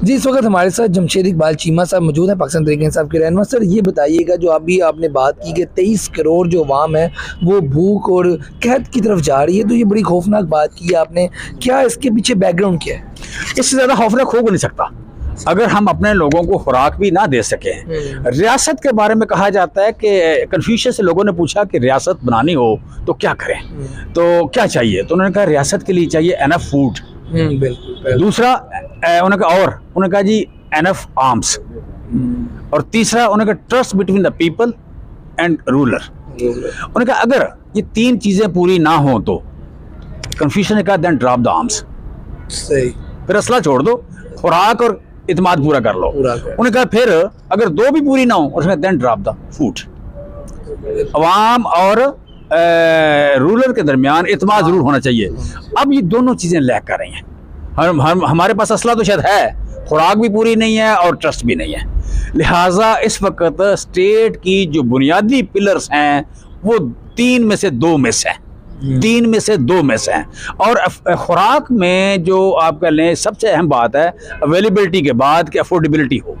जी, इस वक्त हमारे साथ जमशेद इकबाल चीमा साहब मौजूद हैं, पाकिस्तान तहरीक इंसाफ के रहनुमा। सर ये बताइएगा, जो अभी आपने बात की कि 23 करोड़ जो अवाम है वो भूख और कहत की तरफ जा रही है, तो ये बड़ी खौफनाक बात की आपने, क्या इसके पीछे बैकग्राउंड क्या है? इससे ज़्यादा खौफनाक हो नहीं सकता अगर हम अपने लोगों को खुराक भी ना दे सकें। रियासत के बारे में कहा जाता है कि कन्फ्यूशियस से लोगों ने पूछा कि रियासत बनानी हो तो क्या करें, तो क्या चाहिए, तो उन्होंने कहा रियासत के लिए चाहिए एनफ फूड। बिल्कुल। दूसरा उन्होंने कहा जी एनफ आर्म्स, और तीसरा उन्होंने कहा trust between the people and ruler. उन्होंने कहा अगर ये तीन चीजें पूरी ना हो तो कन्फ्यूशन ने कहा देन ड्रॉप द आर्म्स, सही, फिर असला छोड़ दो, खुराक और इत्मीनान पूरा कर लो। उन्होंने कहा फिर अगर दो भी पूरी ना हो उसमें देन ड्रॉप द फूड। अवाम और रूलर के दरमियान इत्मीनान जरूर होना चाहिए। अब ये दोनों चीजें लैक कर रही हैं। हमारे पास असला तो शायद है, खुराक भी पूरी नहीं है और ट्रस्ट भी नहीं है। लिहाजा इस वक्त स्टेट की जो बुनियादी पिलर्स हैं वो तीन में से दो मिस हैं। और खुराक में जो आप कह लें सबसे अहम बात है अवेलेबिलिटी के बाद कि अफोर्डेबिलिटी हो,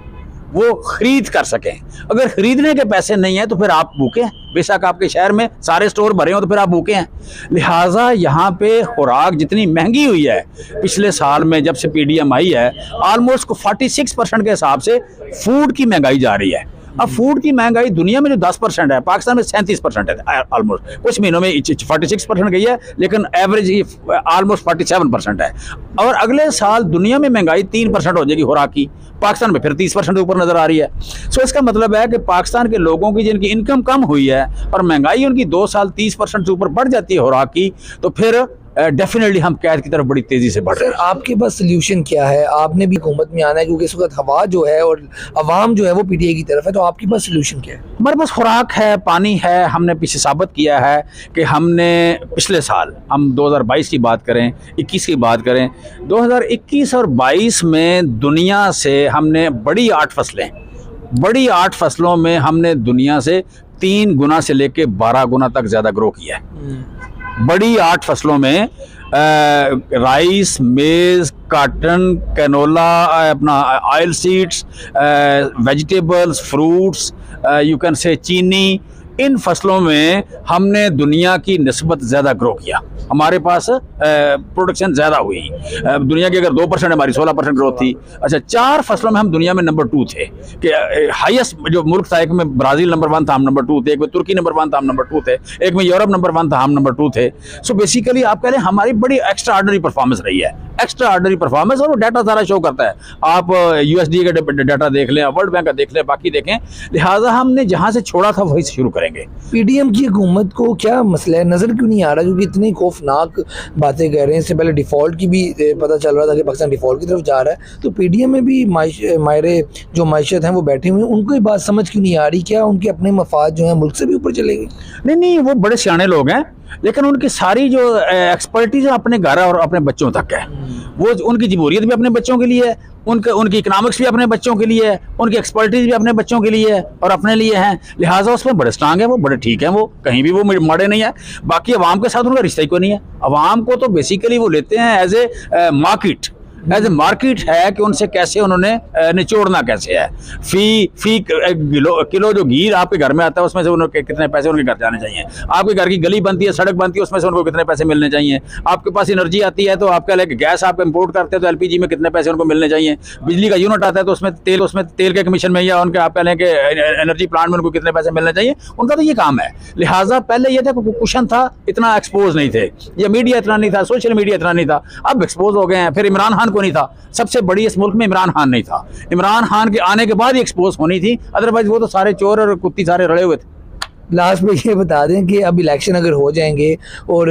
वो खरीद कर सकें। अगर खरीदने के पैसे नहीं हैं तो फिर आप भूखे हैं, बेशक आपके शहर में सारे स्टोर भरे हो तो फिर आप भूखे हैं। लिहाजा यहाँ पे खुराक जितनी महंगी हुई है पिछले साल में जब से पीडीएम आई है, ऑलमोस्ट 46% के हिसाब से फूड की महंगाई जा रही है। अब फूड की महंगाई दुनिया में जो 10% है, पाकिस्तान में 37% है ऑलमोस्ट। कुछ महीनों में 46% गई है, लेकिन एवरेज ऑलमोस्ट 47% है। और अगले साल दुनिया में महंगाई 3% हो जाएगी खुराक की, पाकिस्तान में फिर 30% ऊपर नजर आ रही है। सो इसका मतलब है कि पाकिस्तान के लोगों की जिनकी इनकम कम हुई है और महंगाई उनकी 2 साल 30% से ऊपर बढ़ जाती है खुराक की, तो फिर डेफिनेटली हम कैद की तरफ बड़ी तेजी से बढ़ रहे हैं। सर आपके पास सोल्यूशन क्या है? आपने भी हुकूमत में आना है, क्योंकि इस वक्त हवा जो है और अवाम जो है वो पीटीआई की तरफ है, तो आपके पास सोल्यूशन क्या है? हमारे पास खुराक है, पानी है। हमने पीछे साबित किया है कि हमने पिछले साल, हम 2022 की बात करें, 21 की बात करें, 2021 और 22 में दुनिया से हमने बड़ी 8 फसलों में हमने दुनिया से 3 गुना से लेके 12 गुना तक ज्यादा ग्रो किया है। बड़ी 8 फसलों में राइस, मेज, कॉटन, कैनोला, अपना oil seeds, vegetables, fruits, you can say चीनी, इन फसलों में हमने दुनिया की निस्बत ज़्यादा ग्रो किया। हमारे पास प्रोडक्शन ज़्यादा हुई। दुनिया की अगर 2% हमारी 16% ग्रोथ थी। अच्छा, 4 फसलों में हम दुनिया में नंबर 2 थे, कि हाईएस्ट जो मुल्क था, एक में ब्राज़ील नंबर 1 था, हम नंबर 2 थे, एक में तुर्की नंबर 1 था, हम नंबर 2 थे, एक में यूरोप नंबर 1 था, हम नंबर 2 थे। सो बेसिकली आप कह लें हमारी बड़ी एक्स्ट्रा ऑर्डिनरी परफॉर्मेंस रही है, एक्स्ट्रा ऑर्डिनरी परफॉर्मेंस, और वो डाटा सारा शो करता है। आप यूएसडी का डाटा देख लें, वर्ल्ड बैंक का देख लें, बाकी देखें। लिहाजा हमने जहाँ से छोड़ा था वहीं से शुरू करेंगे। पीडीएम की हुकूमत को क्या मसला है, नजर क्यों नहीं आ रहा? क्योंकि इतनी खौफनाक बातें कह रहे हैं। इससे पहले डिफॉल्ट की भी पता चल रहा था कि पाकिस्तान डिफॉल्ट की तरफ जा रहा है, तो पीडीएम में भी मायरे जो मायशत हैं वो बैठे हुए हैं, उनको ये बात समझ क्यों नहीं आ रही? क्या उनके अपने मफाद जो हैं मुल्क से भी ऊपर चलेंगे? नहीं, वो बड़े सियाने लोग हैं, लेकिन उनकी सारी जो एक्सपर्टीज अपने घर और अपने बच्चों तक है। वो उनकी जमहूरियत भी अपने बच्चों के लिए है, उनकी इकोनॉमिक्स भी अपने बच्चों के लिए है, उनकी एक्सपर्टीज भी अपने बच्चों के लिए है और अपने लिए है। लिहाजा उसमें बड़े स्ट्रांग है, वो बड़े ठीक है, वो कहीं भी वो माड़े नहीं है। बाकी अवाम के साथ उनका रिश्ता ही कोई नहीं है। अवाम को तो बेसिकली वो लेते हैं एज ए मार्केट है कि उनसे कैसे उन्होंने निचोड़ना कैसे है। फी किलो जो घी आपके घर में आता है उसमें से उन्हें कितने पैसे उनके घर जाने चाहिए। आपके घर की गली बनती है, सड़क बनती है, उसमें से उनको कितने पैसे मिलने चाहिए। आपके पास एनर्जी आती है तो आपका गैस आप इंपोर्ट करते हैं तो एलपीजी में कितने पैसे उनको मिलने चाहिए। बिजली का यूनिट आता है तो उसमें तेल के कमीशन में या उनके आप कह लें कि एनर्जी प्लांट में उनको कितने पैसे मिलने चाहिए। उनका तो ये काम है। लिहाजा पहले ये था क्वेश्चन था, इतना एक्सपोज नहीं थे, या मीडिया इतना नहीं था, सोशल मीडिया इतना नहीं था। अब एक्सपोज हो गए हैं। फिर इमरान खान को नहीं था, सबसे बड़ी इस मुल्क में इमरान खान नहीं था। इमरान खान के आने के बाद ही एक्सपोज होनी थी, अदरवाइज वो तो सारे चोर और कुत्ती सारे रड़े हुए थे। लास्ट में ये बता दें कि अब इलेक्शन अगर हो जाएंगे और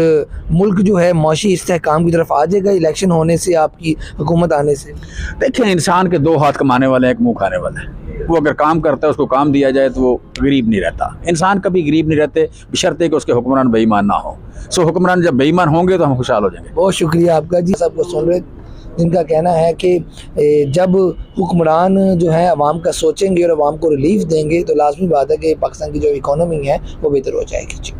मुल्क जो है मौशी इस्तेहकाम की तरफ आ जाएगा इलेक्शन होने से, आपकी हुकूमत आने से? देखें, इंसान के 2 हाथ कमाने वाले हैं, एक मुंह खाने वाला है। वो अगर काम करता है, उसको काम दिया जाए तो वो गरीब नहीं रहता। इंसान कभी गरीब नहीं रहते बशर्ते कि उसके हुक्मरान बेईमान ना हो। सो हुक्मरान जब बेईमान होंगे तो हम खुशहाल हो जाएंगे। बहुत शुक्रिया आपका जी। सबको सुन रहे जिनका कहना है कि जब हुक्मरान जो है अवाम का सोचेंगे और अवाम को रिलीफ देंगे तो लाजमी बात है कि पाकिस्तान की जो इकोनॉमी है वो बेहतर हो जाएगी। जी।